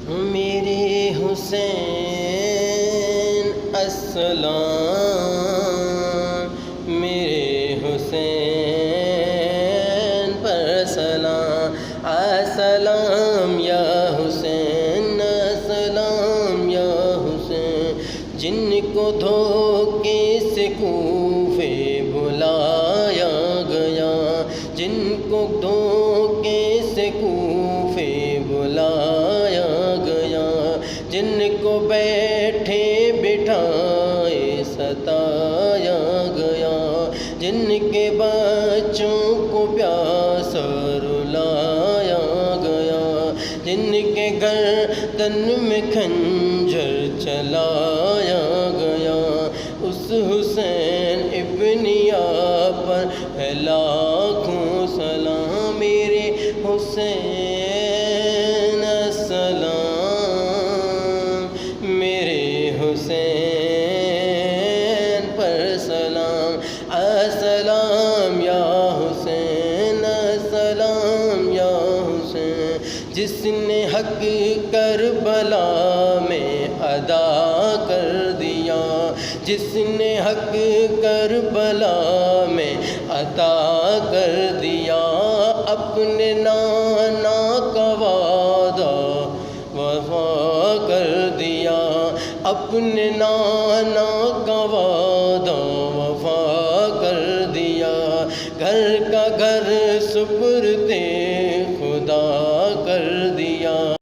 میرے حسین السلام، میرے حسین پر سلام، السلام یا حسین، السلام یا حسین، جن کو دھوکے سے کوفے بلایا گیا، جن کو دھوکے سے کوفے بلایا گیا، جن کو بیٹھے بٹھائے ستایا گیا، جن کے بچوں کو پیاسا رلایا گیا، جن کے گردن میں خنجر چلایا گیا، اس حسین ابن پر ہے لاکھوں سلام، میرے حسین السلام، میرے حسین پر سلام، السلام یا حسین، السلام یا حسین، جس نے حق کربلا میں ادا کر دیا، جس نے حق کربلا میں عطا کر دیا، اپنے نانا کا وعدہ وفا کر دیا، اپنے نانا کا وعدہ وفا کر دیا، گھر کا گھر